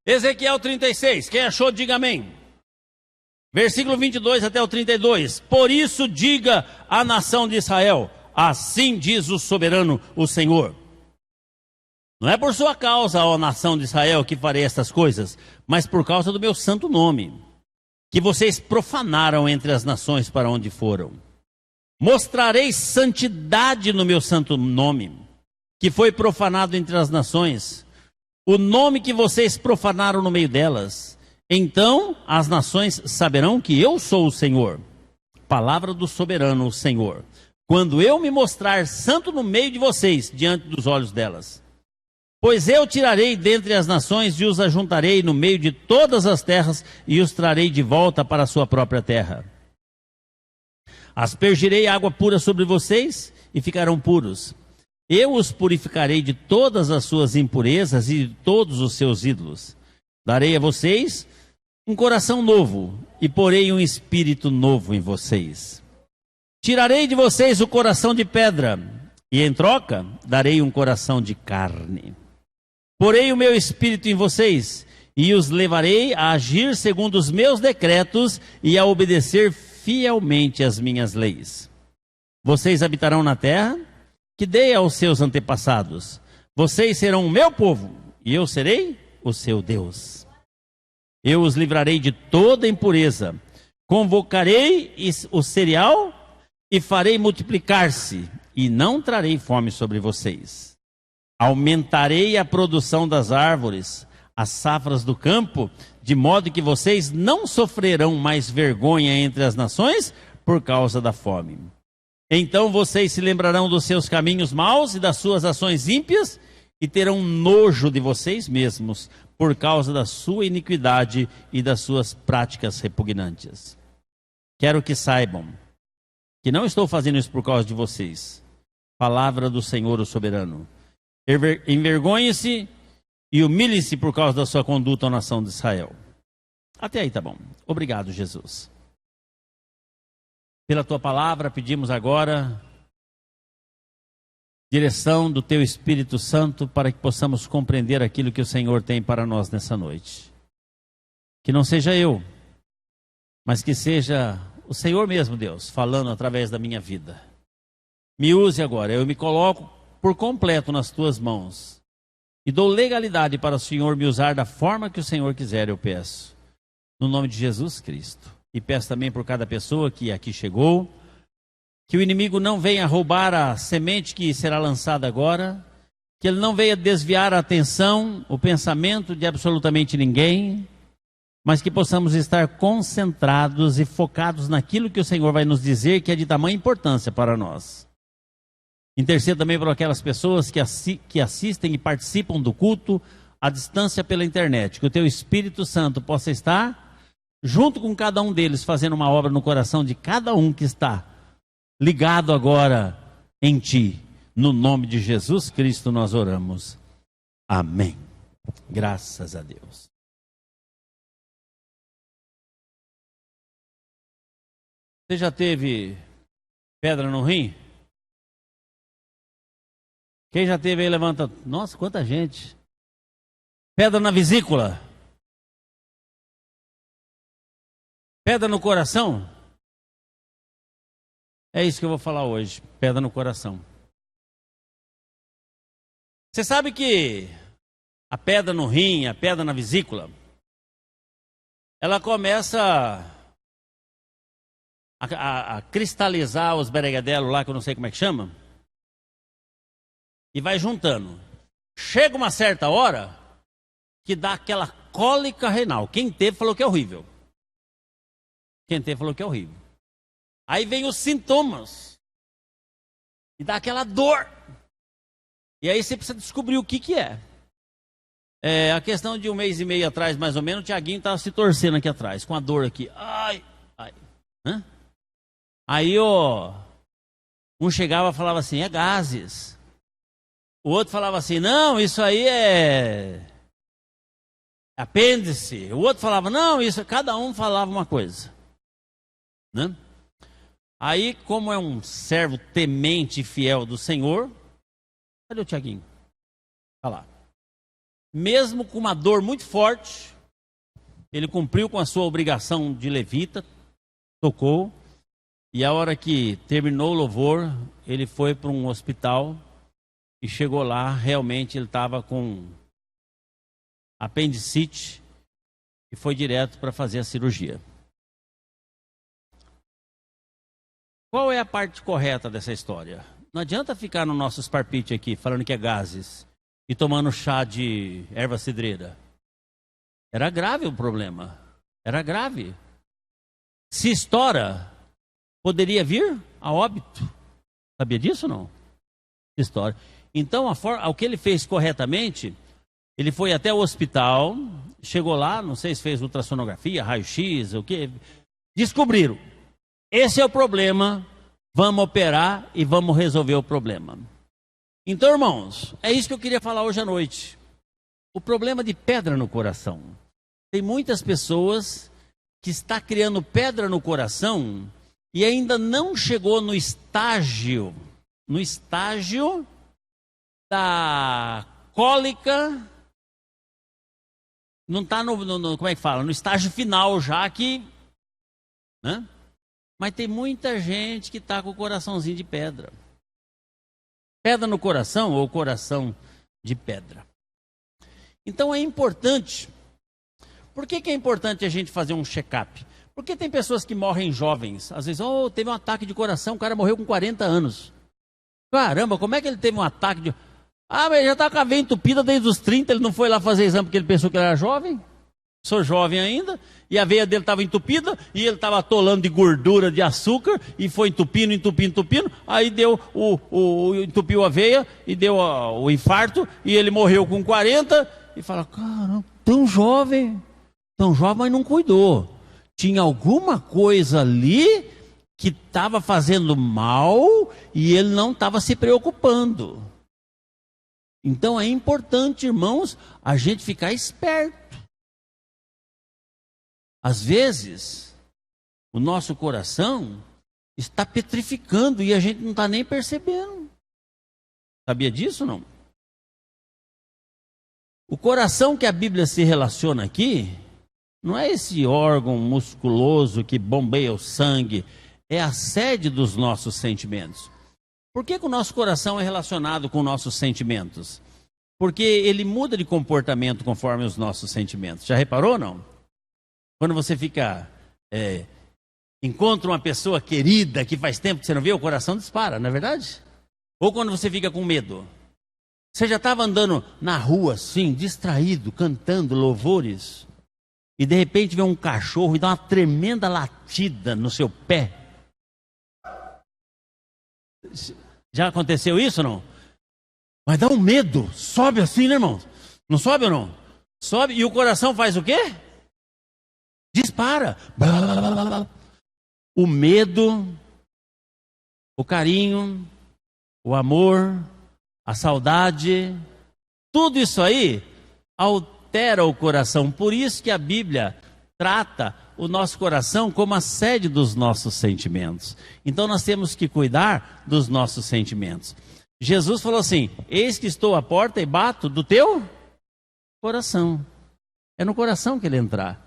Ezequiel 36, quem achou, diga amém. Versículo 22 até o 32. Por isso diga à nação de Israel, assim diz o soberano, o Senhor. Não é por sua causa, ó nação de Israel, que farei estas coisas, mas por causa do meu santo nome, que vocês profanaram entre as nações para onde foram. Mostrarei santidade no meu santo nome, que foi profanado entre as nações, o nome que vocês profanaram no meio delas. Então as nações saberão que eu sou o Senhor. Palavra do soberano, o Senhor. Quando eu me mostrar santo no meio de vocês, diante dos olhos delas. Pois eu tirarei dentre as nações e os ajuntarei no meio de todas as terras e os trarei de volta para a sua própria terra. Aspergirei água pura sobre vocês e ficarão puros. Eu os purificarei de todas as suas impurezas e de todos os seus ídolos. Darei a vocês um coração novo e porei um espírito novo em vocês. Tirarei de vocês o coração de pedra e em troca darei um coração de carne. Porei o meu espírito em vocês e os levarei a agir segundo os meus decretos e a obedecer fielmente as minhas leis. Vocês habitarão na terra que dei aos seus antepassados. Vocês serão o meu povo e eu serei o seu Deus. Eu os livrarei de toda impureza. Convocarei o cereal e farei multiplicar-se e não trarei fome sobre vocês. Aumentarei a produção das árvores, as safras do campo, de modo que vocês não sofrerão mais vergonha entre as nações por causa da fome. Então vocês se lembrarão dos seus caminhos maus e das suas ações ímpias e terão nojo de vocês mesmos por causa da sua iniquidade e das suas práticas repugnantes. Quero que saibam que não estou fazendo isso por causa de vocês. Palavra do Senhor, o soberano. Envergonhe-se e humilhe-se por causa da sua conduta à nação de Israel. Até aí tá bom. Obrigado, Jesus. Pela tua palavra, pedimos agora direção do teu Espírito Santo para que possamos compreender aquilo que o Senhor tem para nós nessa noite. Que não seja eu, mas que seja o Senhor mesmo, Deus, falando através da minha vida. Me use agora, eu me coloco por completo nas tuas mãos e dou legalidade para o Senhor me usar da forma que o Senhor quiser, eu peço. No nome de Jesus Cristo. E peço também por cada pessoa que aqui chegou, que o inimigo não venha roubar a semente que será lançada agora, que ele não venha desviar a atenção, o pensamento de absolutamente ninguém, mas que possamos estar concentrados e focados naquilo que o Senhor vai nos dizer, que é de tamanha importância para nós. Intercedo também por aquelas pessoas que assistem e participam do culto à distância pela internet, que o teu Espírito Santo possa estar junto com cada um deles, fazendo uma obra no coração de cada um que está ligado agora em ti. No nome de Jesus Cristo nós oramos. Amém. Graças a Deus. Você já teve pedra no rim? Quem já teve aí, levanta. Nossa, quanta gente. Pedra na vesícula. Pedra no coração. É isso que eu vou falar hoje. Pedra no coração. Você sabe que a pedra no rim, a pedra na vesícula, ela começa a cristalizar os beregadelos lá, que eu não sei como é que chama, e vai juntando. Chega uma certa hora que dá aquela cólica renal. Quem teve falou que é horrível. Quem teve falou que é horrível. Aí vem os sintomas. E dá aquela dor. E aí você precisa descobrir o que é. A questão de 1 mês e meio atrás, mais ou menos, o Tiaguinho estava se torcendo aqui atrás, com a dor aqui. Ai, ai. Hã? Aí, um chegava e falava assim, é gases. O outro falava assim, não, isso aí é apêndice. O outro falava, não, isso... Cada um falava uma coisa. Né? Aí, como é um servo temente e fiel do Senhor, cadê o Tiaguinho? Olha lá. mesmo com uma dor muito forte, ele cumpriu com a sua obrigação de levita, tocou, e a hora que terminou o louvor, ele foi para um hospital e chegou lá, realmente ele estava com apendicite e foi direto para fazer a cirurgia. Qual é a parte correta dessa história? Não adianta ficar no nosso esparpite aqui, falando que é gases, e tomando chá de erva cidreira. Era grave o problema. Era grave. Se estoura, poderia vir a óbito. Sabia disso ou não? Se estoura. Então, o que ele fez corretamente, ele foi até o hospital, chegou lá, não sei se fez ultrassonografia, raio-x, o que. Descobriram. Esse é o problema, vamos operar e vamos resolver o problema. Então, irmãos, é isso que eu queria falar hoje à noite. O problema de pedra no coração. Tem muitas pessoas que estão criando pedra no coração e ainda não chegou no estágio da cólica, não está como é que fala? No estágio final já que, né? Mas tem muita gente que está com o coraçãozinho de pedra. Pedra no coração ou coração de pedra. Então é importante. Por que é importante a gente fazer um check-up? Porque tem pessoas que morrem jovens. Às vezes, teve um ataque de coração, o cara morreu com 40 anos. Caramba, como é que ele teve um ataque de... mas ele já está com a veia entupida desde os 30, ele não foi lá fazer exame porque ele pensou que ele era jovem? Sou jovem ainda, e a veia dele estava entupida, e ele estava atolando de gordura, de açúcar, e foi entupindo, aí deu entupiu a veia, e deu o infarto, e ele morreu com 40, e fala, caramba, tão jovem, mas não cuidou. Tinha alguma coisa ali que estava fazendo mal, e ele não estava se preocupando. Então é importante, irmãos, a gente ficar esperto. Às vezes, o nosso coração está petrificando e a gente não está nem percebendo. Sabia disso ou não? O coração que a Bíblia se relaciona aqui, não é esse órgão musculoso que bombeia o sangue, é a sede dos nossos sentimentos. Por que o nosso coração é relacionado com nossos sentimentos? Porque ele muda de comportamento conforme os nossos sentimentos. Já reparou ou não? Quando você encontra uma pessoa querida que faz tempo que você não vê, o coração dispara, não é verdade? Ou quando você fica com medo. Você já estava andando na rua assim, distraído, cantando louvores, e de repente vê um cachorro e dá uma tremenda latida no seu pé. Já aconteceu isso ou não? Mas dá um medo, sobe assim, né, irmão? Não sobe ou não? Sobe e o coração faz o quê? Dispara. O medo, o carinho, o amor, a saudade, tudo isso aí altera o coração. Por isso que a Bíblia trata o nosso coração como a sede dos nossos sentimentos. Então nós temos que cuidar dos nossos sentimentos. Jesus falou assim: eis que estou à porta e bato do teu coração. É no coração que ele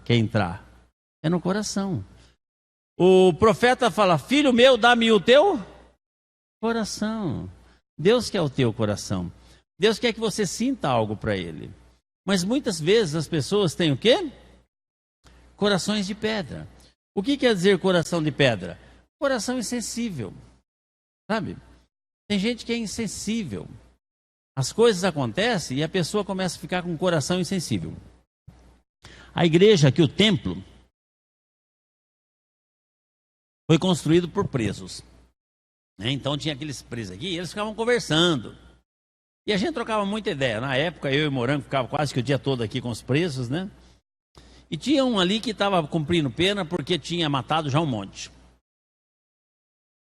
quer entrar. É no coração. O profeta fala: filho meu, dá-me o teu coração. Deus quer o teu coração. Deus quer que você sinta algo para ele. Mas muitas vezes as pessoas têm o quê? Corações de pedra. O que quer dizer coração de pedra? Coração insensível. Sabe? Tem gente que é insensível. As coisas acontecem e a pessoa começa a ficar com o coração insensível. A igreja aqui, o templo, foi construído por presos. Então tinha aqueles presos aqui e eles ficavam conversando. E a gente trocava muita ideia. Na época eu e o Morango ficava quase que o dia todo aqui com os presos, né? E tinha um ali que estava cumprindo pena porque tinha matado já um monte.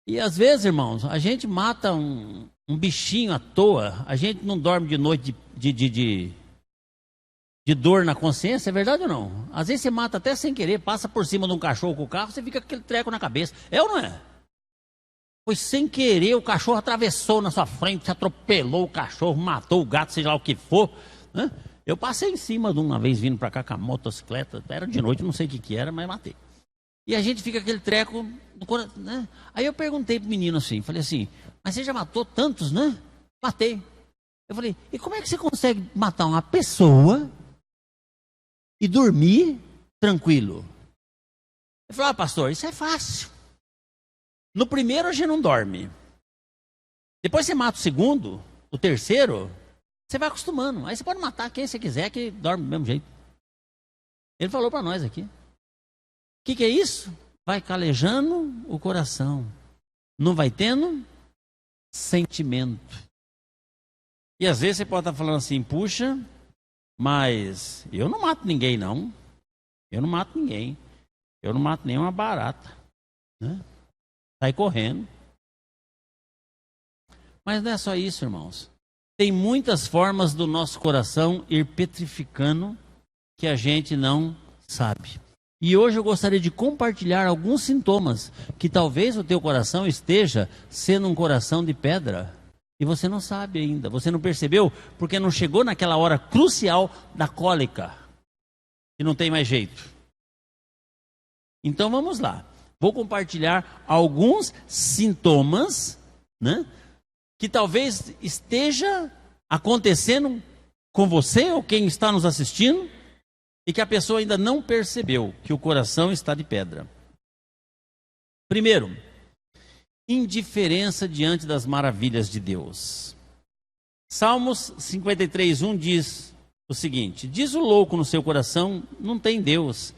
E às vezes, irmãos, a gente mata um bichinho à toa, a gente não dorme de noite de dor na consciência, é verdade ou não? Às vezes você mata até sem querer, passa por cima de um cachorro com o carro, você fica com aquele treco na cabeça. É ou não é? Foi sem querer, o cachorro atravessou na sua frente, você atropelou o cachorro, matou o gato, seja lá o que for, né? Eu passei em cima de uma vez vindo para cá com a motocicleta, era de noite, não sei o que era, mas matei. E a gente fica aquele treco, né? Aí eu perguntei pro menino assim, falei assim, mas você já matou tantos, né? Matei. Eu falei, e como é que você consegue matar uma pessoa e dormir tranquilo? Ele falou, pastor, isso é fácil. No primeiro a gente não dorme. Depois você mata o segundo, o terceiro, você vai acostumando. Aí você pode matar quem você quiser, que dorme do mesmo jeito. Ele falou para nós aqui. O que é isso? Vai calejando o coração. Não vai tendo sentimento. E às vezes você pode estar falando assim, puxa, mas eu não mato ninguém não. Eu não mato ninguém. Eu não mato nenhuma barata. Né? Sai correndo. Mas não é só isso, irmãos. Tem muitas formas do nosso coração ir petrificando que a gente não sabe. E hoje eu gostaria de compartilhar alguns sintomas que talvez o teu coração esteja sendo um coração de pedra. E você não sabe ainda, você não percebeu, porque não chegou naquela hora crucial da cólica. E não tem mais jeito. Então vamos lá. Vou compartilhar alguns sintomas, né, que talvez esteja acontecendo com você ou quem está nos assistindo e que a pessoa ainda não percebeu que o coração está de pedra. Primeiro, indiferença diante das maravilhas de Deus. Salmos 53:1 diz o seguinte: diz o louco no seu coração, não tem Deus.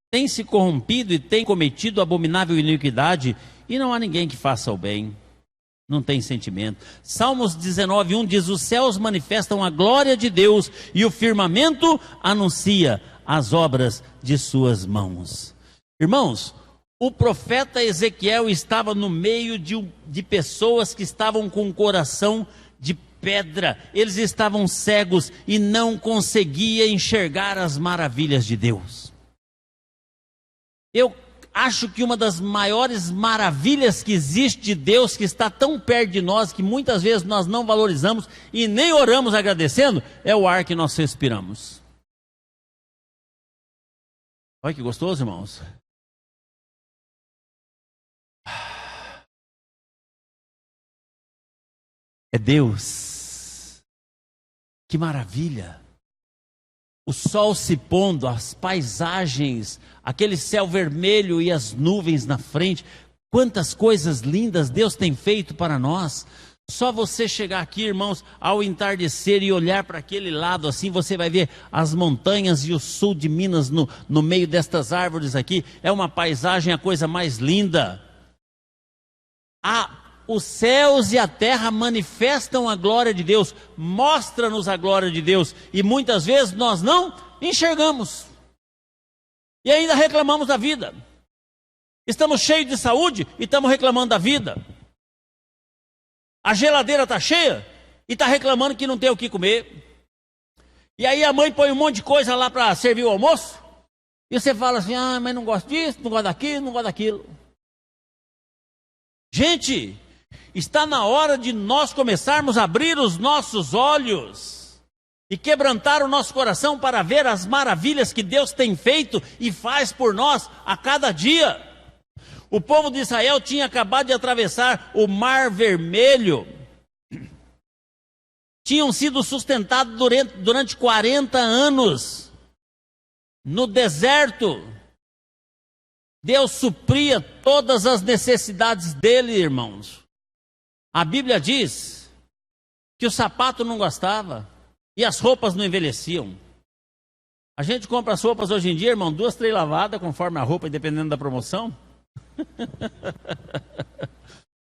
Tem se corrompido e tem cometido abominável iniquidade, e não há ninguém que faça o bem. Não tem sentimento. Salmos 19:1 diz: os céus manifestam a glória de Deus, e o firmamento anuncia as obras de suas mãos. Irmãos, o profeta Ezequiel estava no meio de pessoas que estavam com o coração de pedra. Eles estavam cegos e não conseguiam enxergar as maravilhas de Deus. Eu acho que uma das maiores maravilhas que existe de Deus, que está tão perto de nós, que muitas vezes nós não valorizamos e nem oramos agradecendo, é o ar que nós respiramos. Olha que gostoso, irmãos. É Deus. Que maravilha. O sol se pondo, as paisagens, aquele céu vermelho e as nuvens na frente. Quantas coisas lindas Deus tem feito para nós. Só você chegar aqui, irmãos, ao entardecer e olhar para aquele lado assim, você vai ver as montanhas e o sul de Minas no meio destas árvores aqui. É uma paisagem, a coisa mais linda. Os céus e a terra manifestam a glória de Deus, mostra-nos a glória de Deus, e muitas vezes nós não enxergamos, e ainda reclamamos da vida. Estamos cheios de saúde e estamos reclamando da vida. A geladeira está cheia e está reclamando que não tem o que comer. E aí a mãe põe um monte de coisa lá para servir o almoço, e você fala assim, mas não gosto disso, não gosto daquilo, não gosto daquilo. Gente, está na hora de nós começarmos a abrir os nossos olhos e quebrantar o nosso coração para ver as maravilhas que Deus tem feito e faz por nós a cada dia. O povo de Israel tinha acabado de atravessar o Mar Vermelho. Tinham sido sustentados durante 40 anos no deserto. Deus supria todas as necessidades dele, irmãos. A Bíblia diz que o sapato não gastava e as roupas não envelheciam. A gente compra as roupas hoje em dia, irmão, 2, 3 lavadas, conforme a roupa, dependendo da promoção.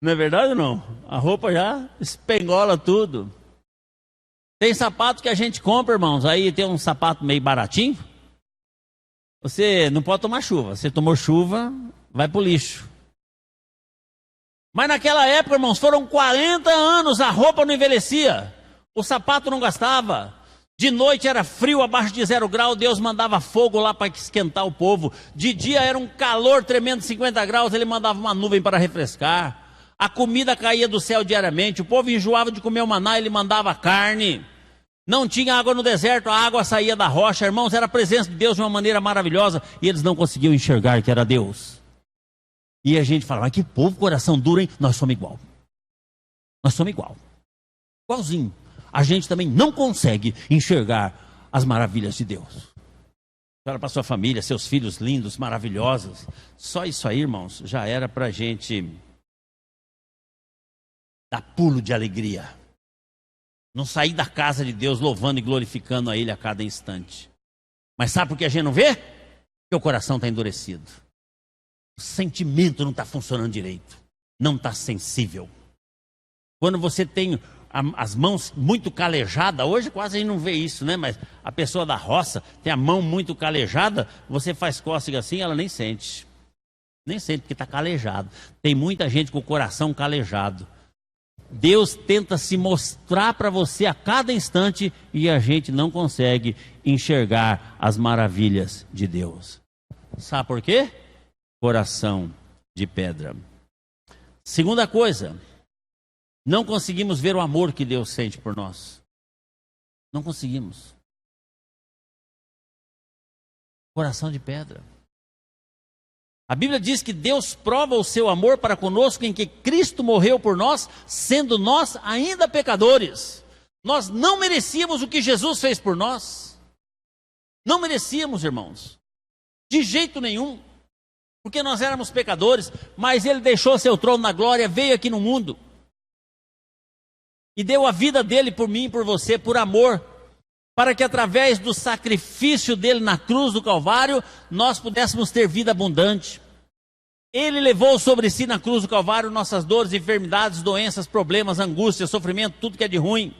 Não é verdade ou não? A roupa já espengola tudo. Tem sapato que a gente compra, irmãos, aí tem um sapato meio baratinho. Você não pode tomar chuva. Você tomou chuva, vai pro lixo. Mas naquela época, irmãos, foram 40 anos, a roupa não envelhecia, o sapato não gastava. De noite era frio, abaixo de 0 graus, Deus mandava fogo lá para esquentar o povo. De dia era um calor tremendo, 50 graus, ele mandava uma nuvem para refrescar. A comida caía do céu diariamente, o povo enjoava de comer o maná, ele mandava carne. Não tinha água no deserto, a água saía da rocha, irmãos, era a presença de Deus de uma maneira maravilhosa, e eles não conseguiam enxergar que era Deus. E a gente fala, mas que povo, coração duro, hein? Nós somos igual. Nós somos igual. Igualzinho. A gente também não consegue enxergar as maravilhas de Deus. Olha para sua família, seus filhos lindos, maravilhosos. Só isso aí, irmãos, já era para a gente dar pulo de alegria. Não sair da casa de Deus louvando e glorificando a Ele a cada instante. Mas sabe por que a gente não vê? Porque o coração está endurecido. O sentimento não está funcionando direito. Não está sensível. Quando você tem as mãos muito calejadas, hoje quase a gente não vê isso, né? Mas a pessoa da roça tem a mão muito calejada, você faz cócega assim, ela nem sente. Nem sente, porque está calejado. Tem muita gente com o coração calejado. Deus tenta se mostrar para você a cada instante e a gente não consegue enxergar as maravilhas de Deus. Sabe por quê? Coração de pedra. Segunda coisa, não conseguimos ver o amor que Deus sente por nós. Não conseguimos. Coração de pedra. A Bíblia diz que Deus prova o seu amor para conosco em que Cristo morreu por nós, sendo nós ainda pecadores. Nós não merecíamos o que Jesus fez por nós. Não merecíamos, irmãos. De jeito nenhum. Porque nós éramos pecadores, mas Ele deixou seu trono na glória, veio aqui no mundo. E deu a vida dele por mim e por você, por amor. Para que através do sacrifício dele na cruz do Calvário, nós pudéssemos ter vida abundante. Ele levou sobre si na cruz do Calvário nossas dores, enfermidades, doenças, problemas, angústias, sofrimento, tudo que é de ruim.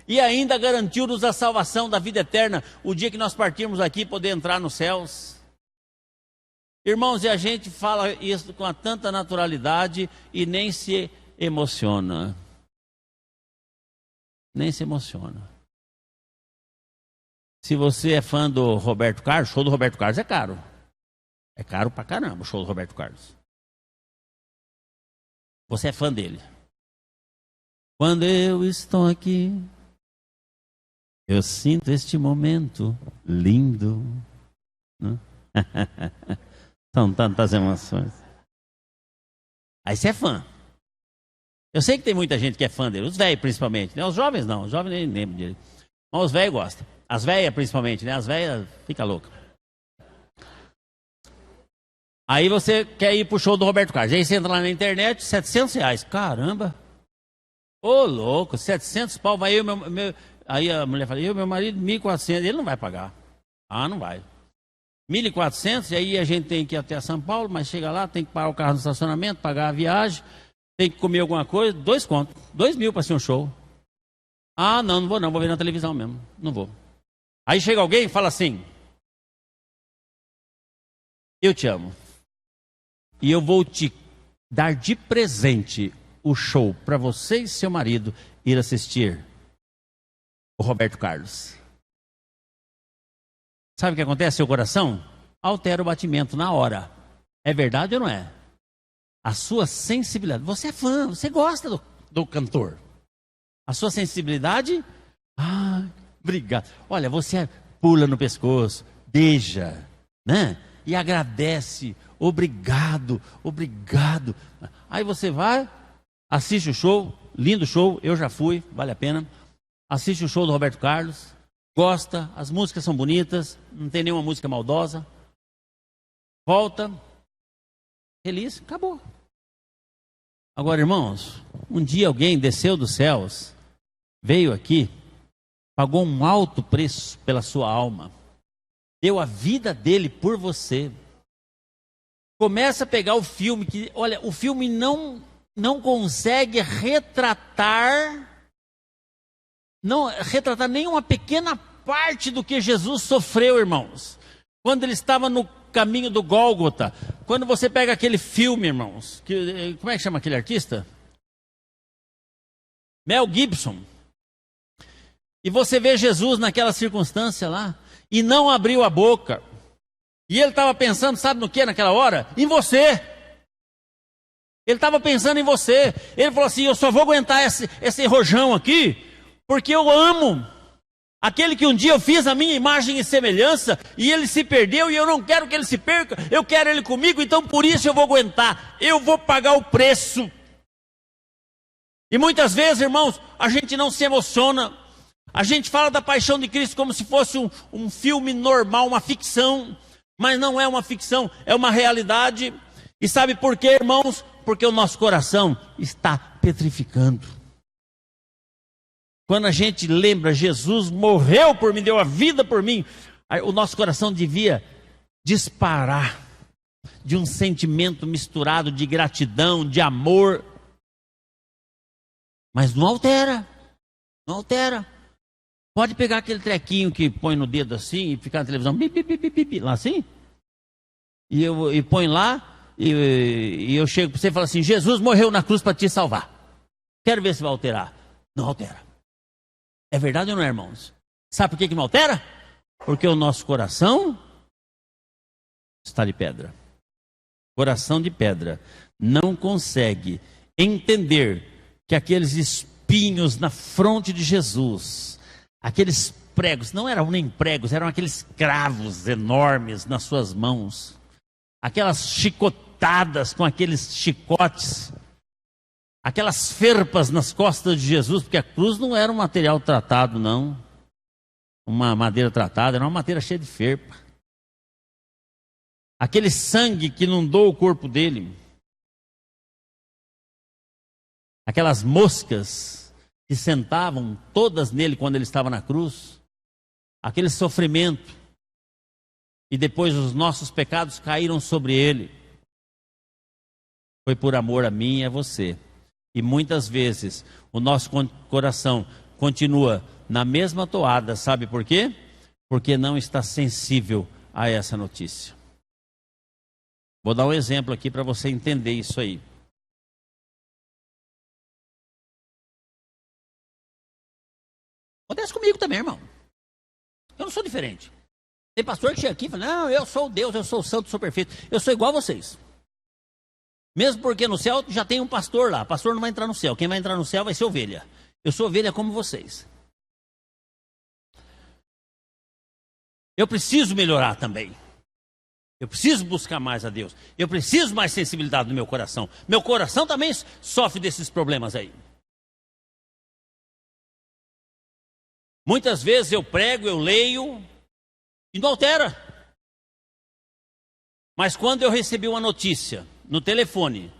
E ainda garantiu-nos a salvação da vida eterna, o dia que nós partirmos aqui, poder entrar nos céus. Irmãos, e a gente fala isso com tanta naturalidade e nem se emociona. Nem se emociona. Se você é fã do Roberto Carlos, o show do Roberto Carlos é caro. É caro pra caramba o show do Roberto Carlos. Você é fã dele. Quando eu estou aqui, eu sinto este momento lindo. São tantas emoções. Aí você é fã. Eu sei que tem muita gente que é fã dele, os velhos principalmente, né? Os jovens não, os jovens nem lembram dele. Mas os velhos gostam. As velhas principalmente, né? As velhas ficam loucas. Aí você quer ir pro show do Roberto Carlos. Aí você entra lá na internet, R$700. Caramba! Ô louco, 700 pau. Vai eu, Aí a mulher fala, meu marido, 1.400. Ele não vai pagar. Ah, não vai. 1.400, e aí a gente tem que ir até São Paulo, mas chega lá, tem que parar o carro no estacionamento, pagar a viagem, tem que comer alguma coisa, 2 contos. 2.000 para ser um show. Ah, não vou não, vou ver na televisão mesmo. Não vou. Aí chega alguém e fala assim, eu te amo. E eu vou te dar de presente o show para você e seu marido ir assistir o Roberto Carlos. Sabe o que acontece? Seu coração altera o batimento na hora. É verdade ou não é? A sua sensibilidade. Você é fã, você gosta do cantor. A sua sensibilidade... Ah, obrigado. Olha, você pula no pescoço, beija, né? E agradece. Obrigado, obrigado. Aí você vai, assiste o show, lindo show, eu já fui, vale a pena. Assiste o show do Roberto Carlos, gosta, as músicas são bonitas, não tem nenhuma música maldosa. Volta, feliz, acabou. Agora, irmãos, um dia alguém desceu dos céus, veio aqui, pagou um alto preço pela sua alma, deu a vida dele por você. Começa a pegar o filme, que, olha, o filme não consegue retratar nenhuma pequena parte do que Jesus sofreu, irmãos. Quando ele estava no caminho do Gólgota, quando você pega aquele filme, irmãos, como é que chama aquele artista? Mel Gibson. E você vê Jesus naquela circunstância lá, e não abriu a boca. E ele estava pensando, sabe no que naquela hora? Em você. Ele estava pensando em você. Ele falou assim, eu só vou aguentar esse rojão aqui, porque eu amo. Aquele que um dia eu fiz a minha imagem e semelhança, e ele se perdeu, e eu não quero que ele se perca, eu quero ele comigo, então por isso eu vou aguentar, eu vou pagar o preço. E muitas vezes, irmãos, a gente não se emociona, a gente fala da paixão de Cristo como se fosse um filme normal, uma ficção, mas não é uma ficção, é uma realidade. E sabe por quê, irmãos? Porque o nosso coração está petrificando. Quando a gente lembra, Jesus morreu por mim, deu a vida por mim, o nosso coração devia disparar de um sentimento misturado de gratidão, de amor. Mas não altera, não altera. Pode pegar aquele trequinho que põe no dedo assim e ficar na televisão, bip, bip, bip, bip, lá assim, e põe lá, e eu chego para você e falo assim, Jesus morreu na cruz para te salvar. Quero ver se vai alterar. Não altera. É verdade ou não é, irmãos? Sabe por que não altera? Porque o nosso coração está de pedra. Coração de pedra não consegue entender que aqueles espinhos na fronte de Jesus, aqueles pregos, não eram nem pregos, eram aqueles cravos enormes nas suas mãos, aquelas chicotadas com aqueles chicotes, aquelas ferpas nas costas de Jesus, porque a cruz não era um material tratado, não, uma madeira tratada, era uma madeira cheia de ferpa. Aquele sangue que inundou o corpo dele, aquelas moscas que sentavam todas nele quando ele estava na cruz, aquele sofrimento, e depois os nossos pecados caíram sobre ele, foi por amor a mim e a você. E muitas vezes o nosso coração continua na mesma toada, sabe por quê? Porque não está sensível a essa notícia. Vou dar um exemplo aqui para você entender isso aí. Acontece comigo também, irmão. Eu não sou diferente. Tem pastor que chega aqui e fala, não, eu sou Deus, eu sou santo, sou perfeito. Eu sou igual a vocês. Mesmo porque no céu já tem um pastor lá. O pastor não vai entrar no céu. Quem vai entrar no céu vai ser ovelha. Eu sou ovelha como vocês. Eu preciso melhorar também. Eu preciso buscar mais a Deus. Eu preciso mais sensibilidade no meu coração. Meu coração também sofre desses problemas aí. Muitas vezes eu prego, eu leio e não altera. Mas quando eu recebi uma notícia no telefone,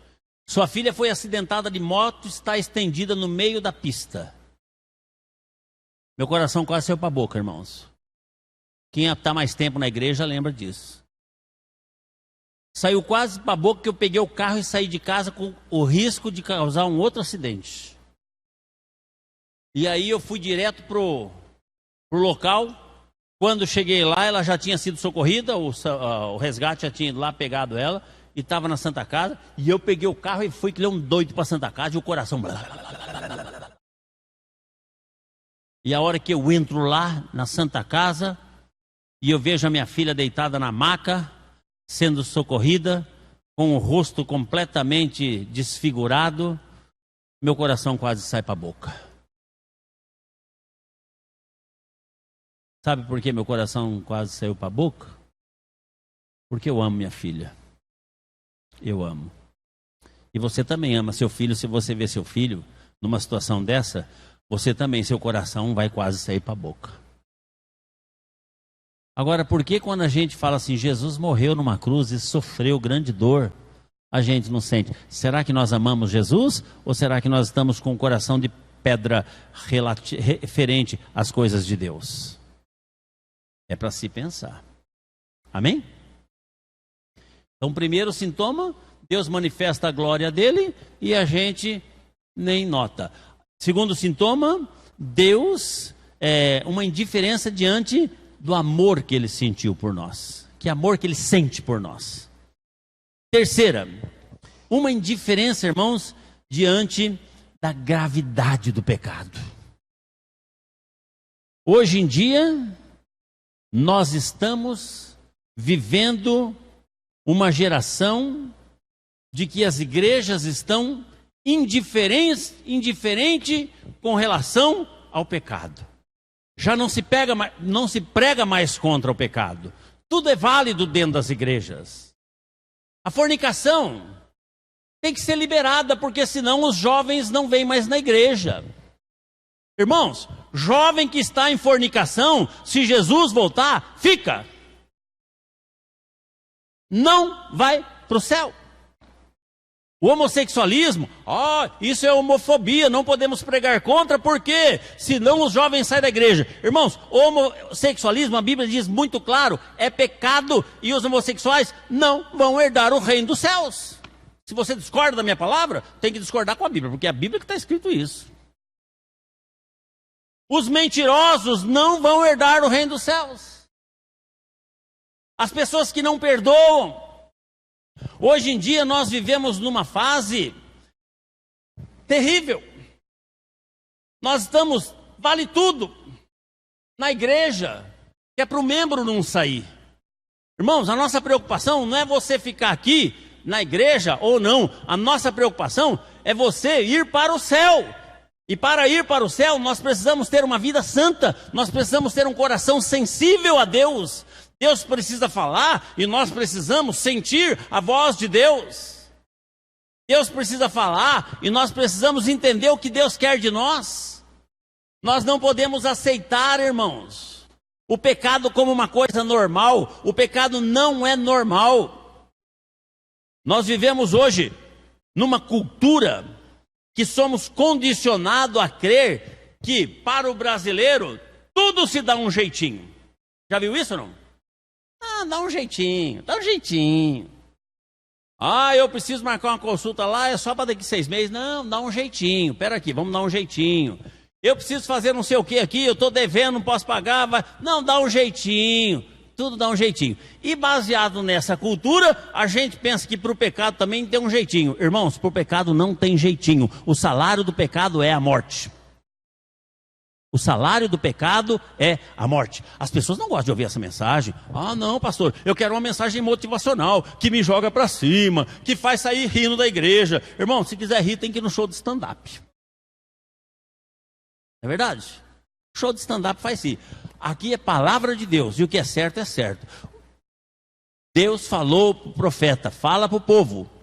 sua filha foi acidentada de moto, está estendida no meio da pista. Meu coração quase saiu para a boca, irmãos. Quem está mais tempo na igreja lembra disso. Saiu quase para a boca que eu peguei o carro e saí de casa com o risco de causar um outro acidente. E aí eu fui direto pro local. Quando cheguei lá, ela já tinha sido socorrida, o resgate já tinha ido lá, pegado ela, e estava na Santa Casa. E eu peguei o carro e fui que nem um doido para a Santa Casa, e o coração... E a hora que eu entro lá na Santa Casa, e eu vejo a minha filha deitada na maca, sendo socorrida, com o rosto completamente desfigurado, meu coração quase sai para a boca. Sabe por que meu coração quase saiu para a boca? Porque eu amo minha filha. Eu amo. E você também ama seu filho. Se você vê seu filho numa situação dessa, você também, seu coração vai quase sair para a boca. Agora, por que quando a gente fala assim, Jesus morreu numa cruz e sofreu grande dor, a gente não sente? Será que nós amamos Jesus? Ou será que nós estamos com o coração de pedra referente às coisas de Deus? É para se pensar. Amém? Então, primeiro sintoma, Deus manifesta a glória dele e a gente nem nota. Segundo sintoma, Deus uma indiferença diante do amor que ele sentiu por nós. Que amor que ele sente por nós. Terceira, uma indiferença, irmãos, diante da gravidade do pecado. Hoje em dia, nós estamos vivendo uma geração de que as igrejas estão indiferente com relação ao pecado. Já não se prega mais contra o pecado. Tudo é válido dentro das igrejas. A fornicação tem que ser liberada, porque senão os jovens não vêm mais na igreja. Irmãos, jovem que está em fornicação, se Jesus voltar, fica. Não vai para o céu. O homossexualismo, isso é homofobia, não podemos pregar contra, porque senão os jovens saem da igreja. Irmãos, o homossexualismo, a Bíblia diz muito claro, é pecado, e os homossexuais não vão herdar o reino dos céus. Se você discorda da minha palavra, tem que discordar com a Bíblia, porque é a Bíblia que está escrito isso. Os mentirosos não vão herdar o reino dos céus. As pessoas que não perdoam. Hoje em dia nós vivemos numa fase terrível. Nós estamos, vale tudo, na igreja, que é para o membro não sair. Irmãos, a nossa preocupação não é você ficar aqui na igreja ou não. A nossa preocupação é você ir para o céu. E para ir para o céu, nós precisamos ter uma vida santa. Nós precisamos ter um coração sensível a Deus. Deus precisa falar e nós precisamos sentir a voz de Deus. Deus precisa falar e nós precisamos entender o que Deus quer de nós. Nós não podemos aceitar, irmãos, o pecado como uma coisa normal. O pecado não é normal. Nós vivemos hoje numa cultura que somos condicionados a crer que para o brasileiro tudo se dá um jeitinho. Já viu isso ou não? Dá um jeitinho, dá um jeitinho. Eu preciso marcar uma consulta lá, é só para daqui 6 meses. Não, dá um jeitinho, pera aqui, vamos dar um jeitinho. Eu preciso fazer não sei o que aqui, eu estou devendo, não posso pagar. Não, dá um jeitinho, tudo dá um jeitinho. E baseado nessa cultura, a gente pensa que para o pecado também tem um jeitinho. Irmãos, para o pecado não tem jeitinho. O salário do pecado é a morte. O salário do pecado é a morte. As pessoas não gostam de ouvir essa mensagem. Não, pastor, eu quero uma mensagem motivacional, que me joga para cima, que faz sair rindo da igreja. Irmão, se quiser rir, tem que ir no show de stand-up. É verdade? Show de stand-up faz sim. Aqui é palavra de Deus, e o que é certo é certo. Deus falou para o profeta, fala para o povo,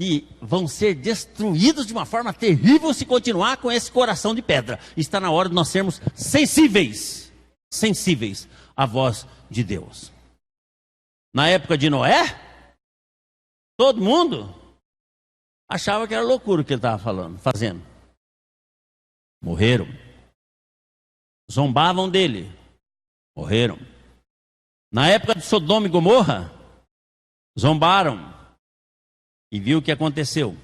que vão ser destruídos de uma forma terrível se continuar com esse coração de pedra. Está na hora de nós sermos sensíveis à voz de Deus. Na época de Noé, todo mundo achava que era loucura o que ele estava fazendo. Morreram. Zombavam dele. Morreram. Na época de Sodoma e Gomorra, zombaram. E viu o que aconteceu.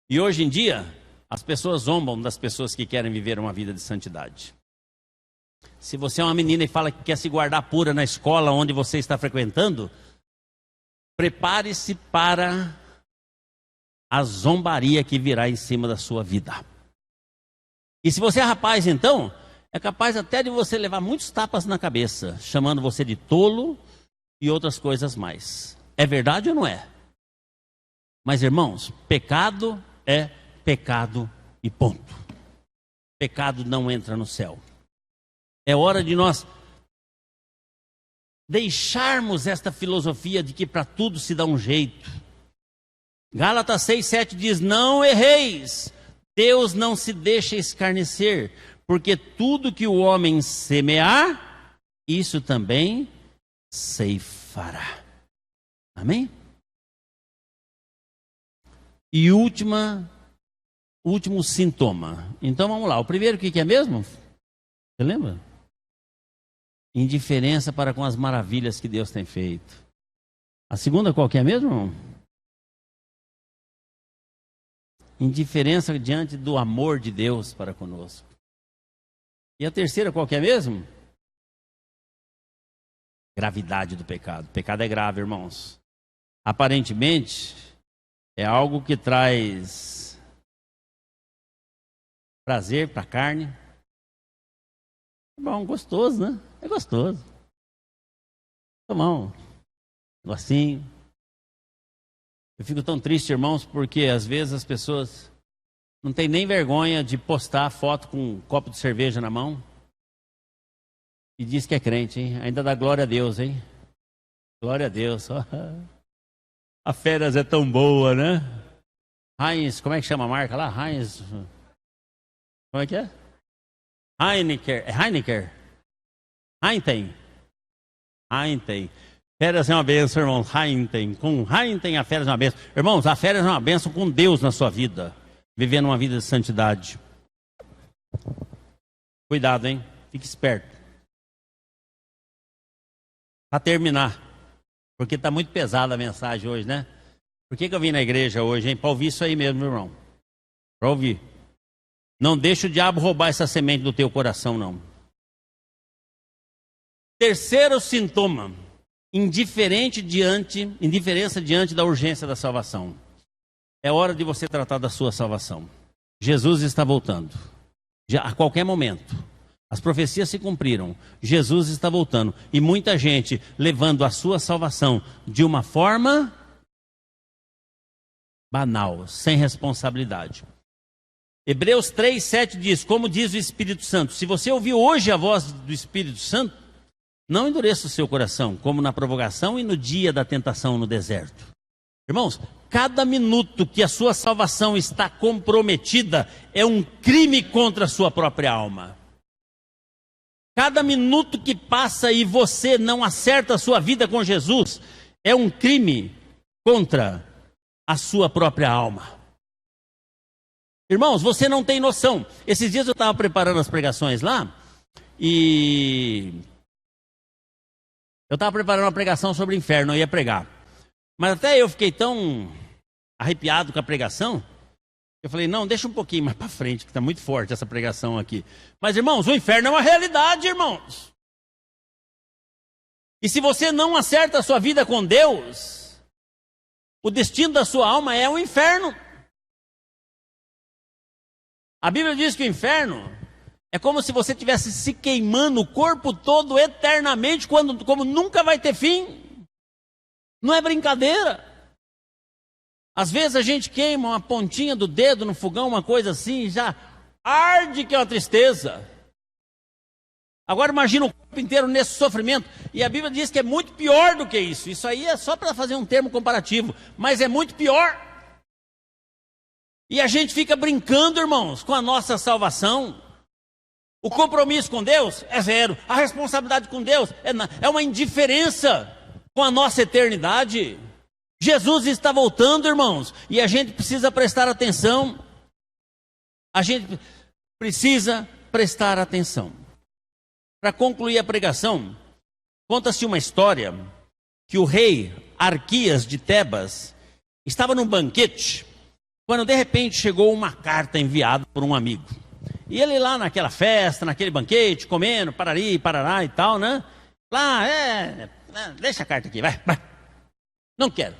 E hoje em dia, as pessoas zombam das pessoas que querem viver uma vida de santidade. Se você é uma menina e fala que quer se guardar pura na escola onde você está frequentando, prepare-se para a zombaria que virá em cima da sua vida. E se você é rapaz, então, é capaz até de você levar muitos tapas na cabeça, chamando você de tolo e outras coisas mais. É verdade ou não é? Mas, irmãos, pecado é pecado e ponto. Pecado não entra no céu. É hora de nós deixarmos esta filosofia de que para tudo se dá um jeito. Gálatas 6:7 diz, não erreis, Deus não se deixa escarnecer, porque tudo que o homem semear, isso também ceifará. Amém? E último sintoma. Então vamos lá. O primeiro o que é mesmo? Você lembra? Indiferença para com as maravilhas que Deus tem feito. A segunda qual que é mesmo? Indiferença diante do amor de Deus para conosco. E a terceira qual que é mesmo? Gravidade do pecado. O pecado é grave, irmãos. Aparentemente é algo que traz prazer para a carne. É bom, gostoso, né? É gostoso. Tomar um negocinho. Eu fico tão triste, irmãos, porque às vezes as pessoas não têm nem vergonha de postar foto com um copo de cerveja na mão. E diz que é crente, hein? Ainda dá glória a Deus, hein? Glória a Deus. A Férias é tão boa, né? Heinz, como é que chama a marca lá? Heinz. Como é que é? Heineken. É Heineken? Heineken. Heineken. Férias é uma bênção, irmãos. Heineken. Com Heineken, a férias é uma bênção. Irmãos, a férias é uma bênção com Deus na sua vida. Vivendo uma vida de santidade. Cuidado, hein? Fique esperto. Para terminar. Porque está muito pesada a mensagem hoje, né? Por que eu vim na igreja hoje, hein? Para ouvir isso aí mesmo, meu irmão. Para ouvir. Não deixa o diabo roubar essa semente do teu coração, não. Terceiro sintoma. Indiferença diante da urgência da salvação. É hora de você tratar da sua salvação. Jesus está voltando. Já, a qualquer momento. As profecias se cumpriram. Jesus está voltando. E muita gente levando a sua salvação de uma forma banal, sem responsabilidade. Hebreus 3:7 diz, como diz o Espírito Santo, se você ouvir hoje a voz do Espírito Santo, não endureça o seu coração, como na provocação e no dia da tentação no deserto. Irmãos, cada minuto que a sua salvação está comprometida é um crime contra a sua própria alma. Cada minuto que passa e você não acerta a sua vida com Jesus é um crime contra a sua própria alma. Irmãos, você não tem noção. Esses dias eu estava preparando as pregações lá e eu estava preparando uma pregação sobre o inferno, eu ia pregar. Mas até eu fiquei tão arrepiado com a pregação, eu falei, não, deixa um pouquinho mais para frente, que está muito forte essa pregação aqui. Mas, irmãos, o inferno é uma realidade, irmãos. E se você não acerta a sua vida com Deus, o destino da sua alma é o inferno. A Bíblia diz que o inferno é como se você estivesse se queimando o corpo todo eternamente, como nunca vai ter fim. Não é brincadeira. Às vezes a gente queima uma pontinha do dedo no fogão, uma coisa assim, já arde que é uma tristeza. Agora imagina o corpo inteiro nesse sofrimento. E a Bíblia diz que é muito pior do que isso. Isso aí é só para fazer um termo comparativo. Mas é muito pior. E a gente fica brincando, irmãos, com a nossa salvação. O compromisso com Deus é zero. A responsabilidade com Deus é uma indiferença com a nossa eternidade. Jesus está voltando, irmãos, e a gente precisa prestar atenção. A gente precisa prestar atenção. Para concluir a pregação, conta-se uma história que o rei Arquias de Tebas estava num banquete, quando de repente chegou uma carta enviada por um amigo. E ele lá naquela festa, naquele banquete, comendo, parari, parará e tal, né? Lá, deixa a carta aqui, vai. Não quero.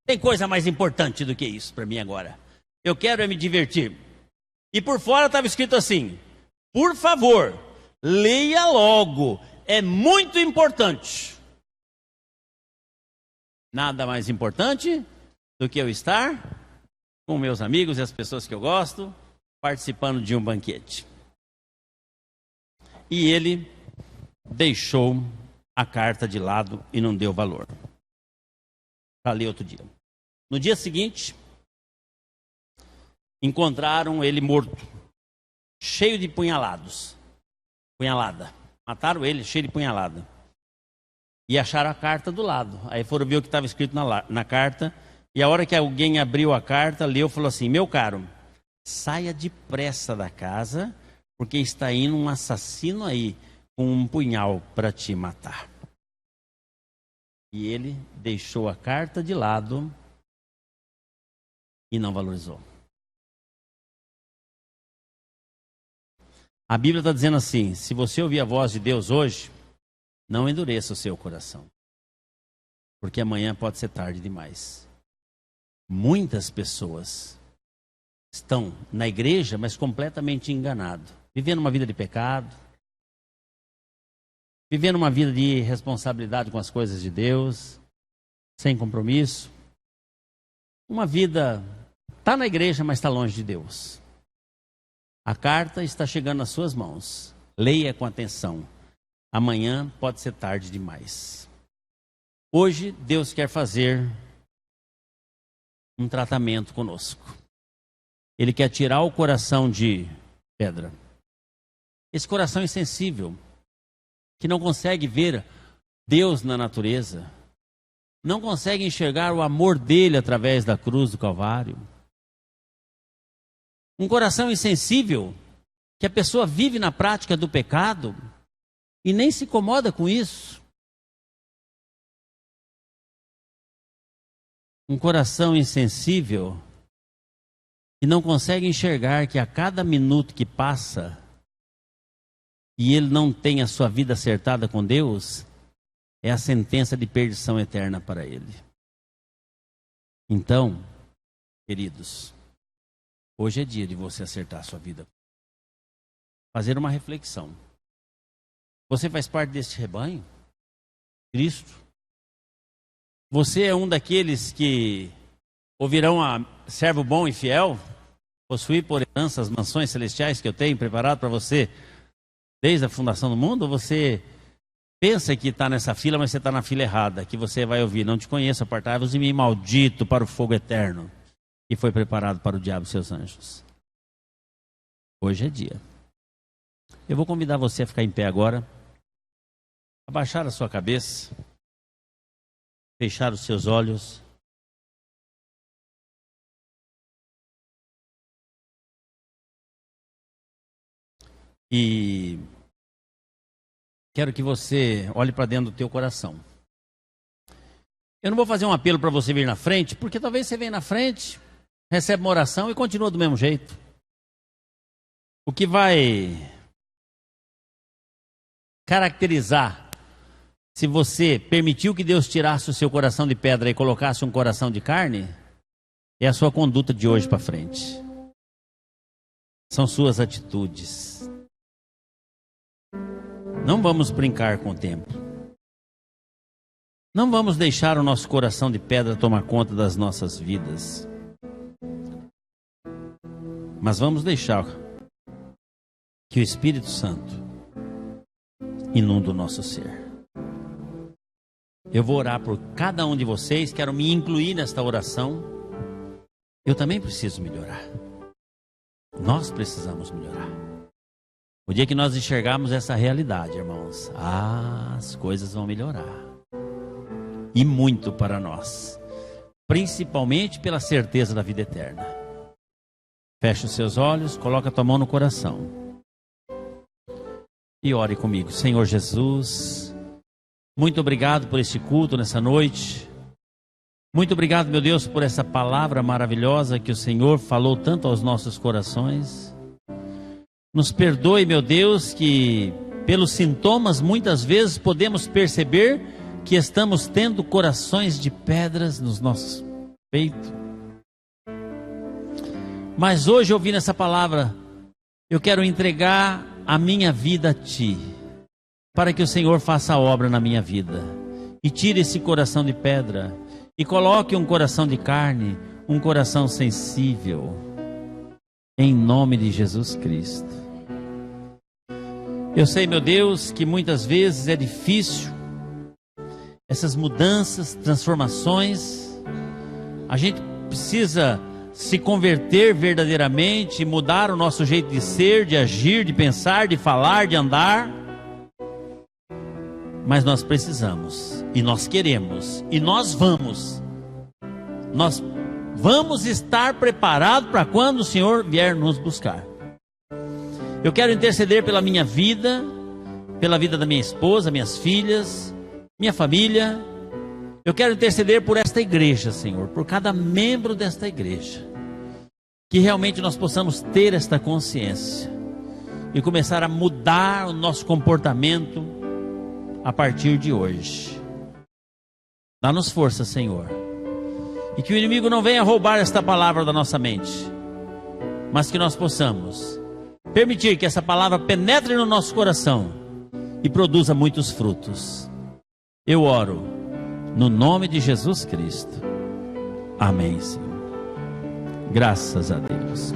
Tem coisa mais importante do que isso para mim agora. Eu quero é me divertir. E por fora estava escrito assim, por favor, leia logo, é muito importante. Nada mais importante do que eu estar com meus amigos e as pessoas que eu gosto, participando de um banquete. E ele deixou a carta de lado e não deu valor. Para ler outro dia. No dia seguinte, encontraram ele morto, cheio de punhalada. Mataram ele, cheio de punhalada. E acharam a carta do lado. Aí foram ver o que estava escrito na carta. E a hora que alguém abriu a carta, leu e falou assim, meu caro, saia depressa da casa, porque está indo um assassino aí com um punhal para te matar. E ele deixou a carta de lado e não valorizou. A Bíblia está dizendo assim, se você ouvir a voz de Deus hoje, não endureça o seu coração, porque amanhã pode ser tarde demais. Muitas pessoas estão na igreja, mas completamente enganadas, vivendo uma vida de pecado, vivendo uma vida de responsabilidade com as coisas de Deus, sem compromisso. Uma vida, está na igreja, mas está longe de Deus. A carta está chegando nas suas mãos. Leia com atenção. amanhã pode ser tarde demais. Hoje Deus quer fazer um tratamento conosco. Ele quer tirar o coração de pedra. Esse coração insensível, que não consegue ver Deus na natureza, não consegue enxergar o amor dele através da cruz do Calvário. Um coração insensível, que a pessoa vive na prática do pecado e nem se incomoda com isso. Um coração insensível que não consegue enxergar que a cada minuto que passa e ele não tem a sua vida acertada com Deus, é a sentença de perdição eterna para ele. Então, queridos, hoje é dia de você acertar a sua vida. Fazer uma reflexão. Você faz parte deste rebanho? Cristo? Você é um daqueles que ouvirão a servo bom e fiel, possuir por herança as mansões celestiais que eu tenho preparado para você desde a fundação do mundo? Ou você pensa que está nessa fila, mas você está na fila errada, que você vai ouvir: não te conheço, apartai-vos de mim, maldito, para o fogo eterno, que foi preparado para o diabo e seus anjos. Hoje é dia. Eu vou convidar você a ficar em pé agora, abaixar a sua cabeça, fechar os seus olhos. E quero que você olhe para dentro do teu coração. Eu não vou fazer um apelo para você vir na frente, porque talvez você venha na frente, recebe uma oração e continua do mesmo jeito. O que vai caracterizar se você permitiu que Deus tirasse o seu coração de pedra e colocasse um coração de carne, é a sua conduta de hoje para frente. São suas atitudes. Não vamos brincar com o tempo. Não vamos deixar o nosso coração de pedra tomar conta das nossas vidas. Mas vamos deixar que o Espírito Santo inunda o nosso ser. Eu vou orar por cada um de vocês, quero me incluir nesta oração. Eu também preciso melhorar. Nós precisamos melhorar. O dia que nós enxergarmos essa realidade, irmãos, as coisas vão melhorar. E muito para nós. Principalmente pela certeza da vida eterna. Feche os seus olhos, coloca a tua mão no coração. E ore comigo. Senhor Jesus, muito obrigado por este culto nessa noite. Muito obrigado, meu Deus, por essa palavra maravilhosa que o Senhor falou tanto aos nossos corações. Nos perdoe, meu Deus, que pelos sintomas muitas vezes podemos perceber que estamos tendo corações de pedras nos nossos peitos. Mas hoje, ouvindo essa palavra, eu quero entregar a minha vida a Ti, para que o Senhor faça a obra na minha vida e tire esse coração de pedra e coloque um coração de carne, um coração sensível, em nome de Jesus Cristo. Eu sei, meu Deus, que muitas vezes é difícil essas mudanças, transformações. A gente precisa se converter verdadeiramente, mudar o nosso jeito de ser, de agir, de pensar, de falar, de andar. Mas nós precisamos, e nós queremos, e nós vamos estar preparados para quando o Senhor vier nos buscar. Eu quero interceder pela minha vida, pela vida da minha esposa, minhas filhas, minha família. Eu quero interceder por esta igreja, Senhor, por cada membro desta igreja. Que realmente nós possamos ter esta consciência e começar a mudar o nosso comportamento a partir de hoje. Dá-nos força, Senhor. E que o inimigo não venha roubar esta palavra da nossa mente, mas que nós possamos permitir que essa palavra penetre no nosso coração e produza muitos frutos. Eu oro no nome de Jesus Cristo. Amém, Senhor. Graças a Deus.